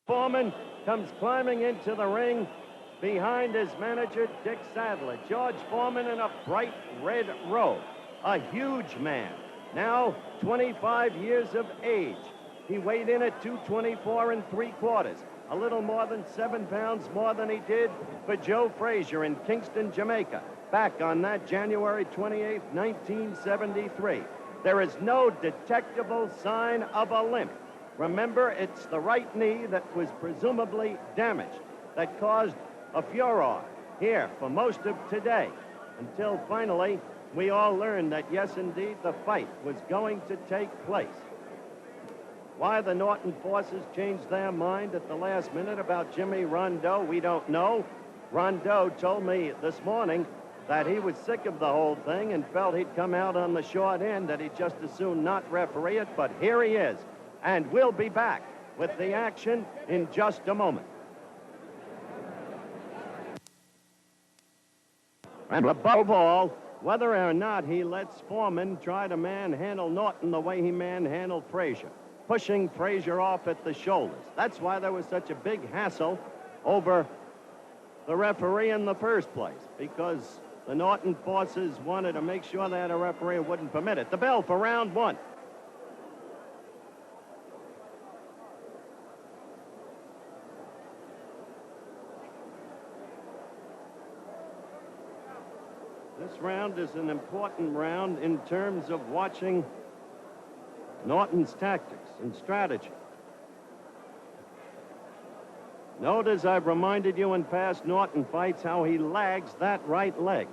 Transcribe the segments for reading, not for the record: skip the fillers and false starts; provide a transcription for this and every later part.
Foreman comes climbing into the ring behind his manager, Dick Sadler. George Foreman in a bright red robe, a huge man, now 25 years of age. He weighed in at 224 3/4, a little more than 7 pounds more than he did for Joe Frazier in Kingston, Jamaica, back on that January 28, 1973. There is no detectable sign of a limp. Remember, it's the right knee that was presumably damaged that caused a furor here for most of today, until finally we all learned that, yes, indeed, the fight was going to take place. Why the Norton forces changed their mind at the last minute about Jimmy Rondeau, we don't know. Rondeau told me this morning that he was sick of the whole thing and felt he'd come out on the short end, that he'd just as soon not referee it, but here he is. And we'll be back with the action in just a moment. And above all, whether or not he lets Foreman try to manhandle Norton the way he manhandled Frazier, pushing Frazier off at the shoulders. That's why there was such a big hassle over the referee in the first place, because the Norton forces wanted to make sure that a referee wouldn't permit it. The bell for round one. This round is an important round in terms of watching Norton's tactics and strategy. Note, as I've reminded you in past Norton fights, how he lags that right leg.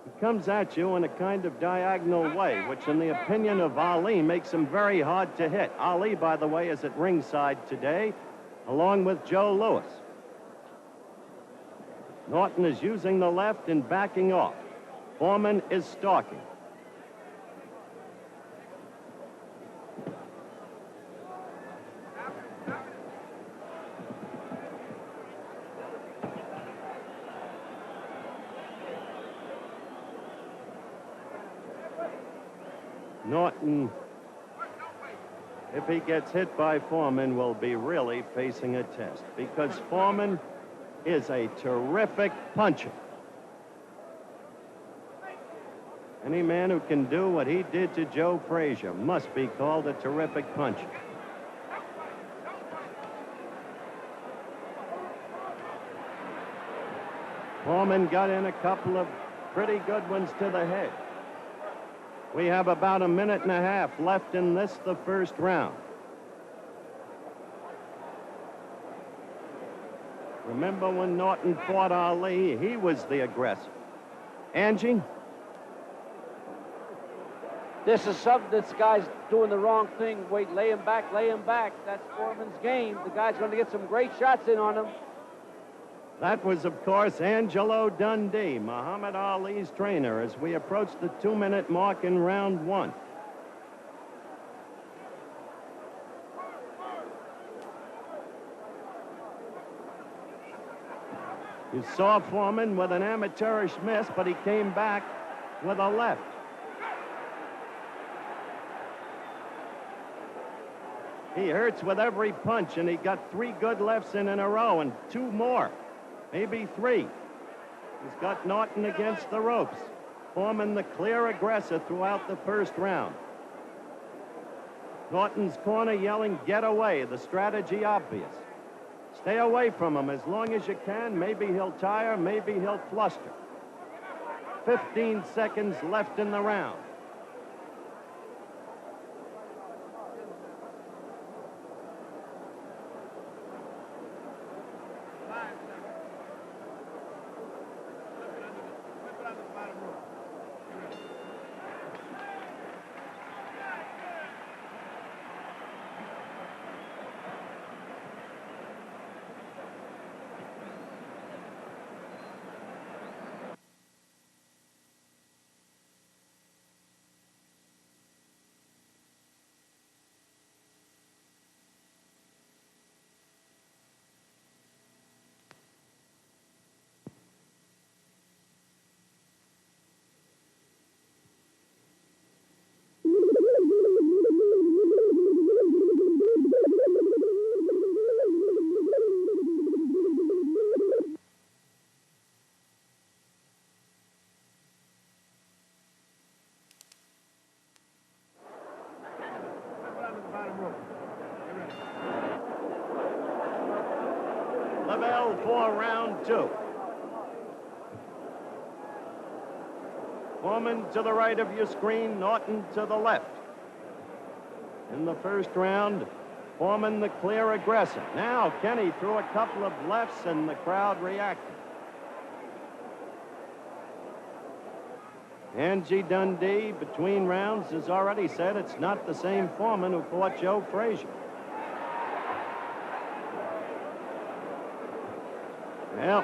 He comes at you in a kind of diagonal way, which in the opinion of Ali makes him very hard to hit. Ali, by the way, is at ringside today, along with Joe Louis. Norton is using the left and backing off. Foreman is stalking. Norton, if he gets hit by Foreman, will be really facing a test, because Foreman is a terrific puncher. Any man who can do what he did to Joe Frazier must be called a terrific puncher. Foreman got in a couple of pretty good ones to the head. We have about a minute and a half left in this, the first round. Remember when Norton fought Ali, he was the aggressor. Angie? This is something this guy's doing the wrong thing. Wait, lay him back, lay him back. That's Foreman's game. The guy's going to get some great shots in on him. That was, of course, Angelo Dundee, Muhammad Ali's trainer, as we approach the 2-minute mark in round one. You saw Foreman with an amateurish miss, but he came back with a left. He hurts with every punch, and he got 3 good lefts in a row, and 2 more, maybe 3. He's got Norton against the ropes. Foreman the clear aggressor throughout the first round. Norton's corner yelling, "Get away," the strategy obvious. Stay away from him as long as you can. Maybe he'll tire, maybe he'll fluster. 15 seconds left in the round. the bell for round 2. Foreman to the right of your screen, Norton to the left. In the first round, Foreman the clear aggressor. Now Kenny threw a couple of lefts and the crowd reacted. Angie Dundee, between rounds, has already said it's not the same Foreman who fought Joe Frazier. Well,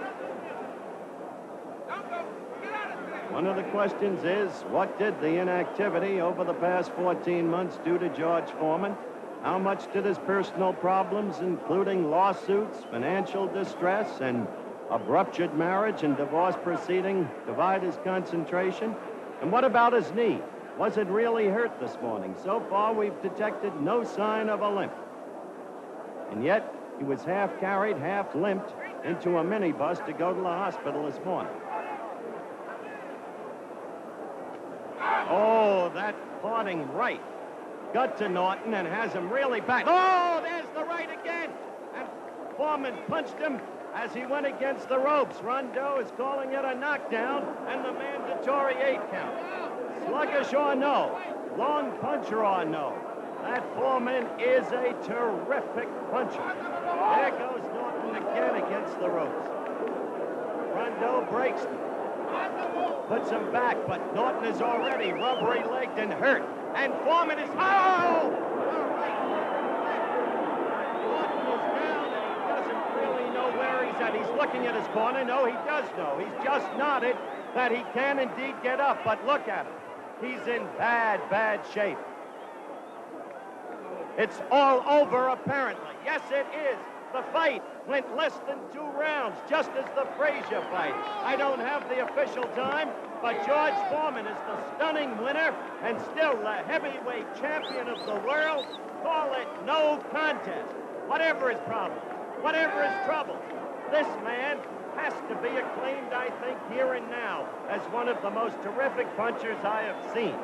one of the questions is, what did the inactivity over the past 14 months do to George Foreman? How much did his personal problems, including lawsuits, financial distress, and a ruptured marriage and divorce proceeding, divide his concentration? And what about his knee? Was it really hurt this morning? So far, we've detected no sign of a limp. And yet, he was half carried, half limped into a minibus to go to the hospital this morning. Oh, that parting right got to Norton and has him really back. Oh, there's the right again. And Foreman punched him as he went against the ropes. Rondeau is calling it a knockdown and the mandatory 8 count. Sluggish or no, long puncher or no, that Foreman is a terrific puncher. There goes Norton again against the ropes. Rondeau breaks them. Puts him back, but Norton is already rubbery-legged and hurt. And Foreman is... Oh! All right. Norton is down, and he doesn't really know where he's at. He's looking at his corner. No, he does know. He's just nodded that he can indeed get up, but look at him. He's in bad, bad shape. It's all over, apparently. Yes, it is. The fight went less than 2 rounds, just as the Frazier fight. I don't have the official time, but George Foreman is the stunning winner and still the heavyweight champion of the world. Call it no contest. Whatever his problem, whatever his trouble, this man has to be acclaimed, I think, here and now as one of the most terrific punchers I have seen.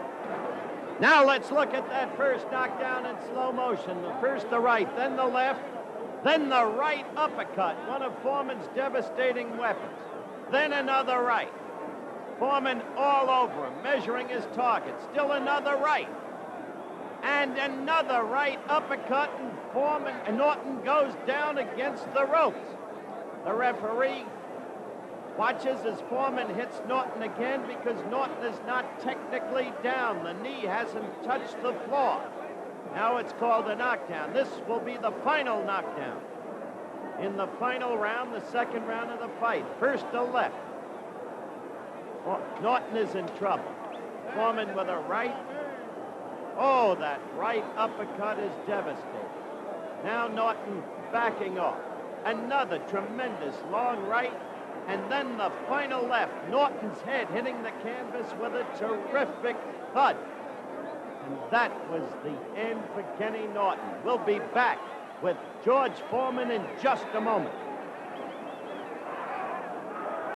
Now let's look at that first knockdown in slow motion. First the right, then the left, then the right uppercut, one of Foreman's devastating weapons. Then another right. Foreman all over him, measuring his target. Still another right. And another right uppercut, and Norton goes down against the ropes. The referee watches as Foreman hits Norton again because Norton is not technically down. The knee hasn't touched the floor. Now it's called a knockdown. This will be the final knockdown. In the final round, the second round of the fight. First to left. Norton is in trouble. Foreman with a right. Oh, that right uppercut is devastating. Now Norton backing off. Another tremendous long right. And then the final left. Norton's head hitting the canvas with a terrific thud. And that was the end for Kenny Norton. We'll be back with George Foreman in just a moment.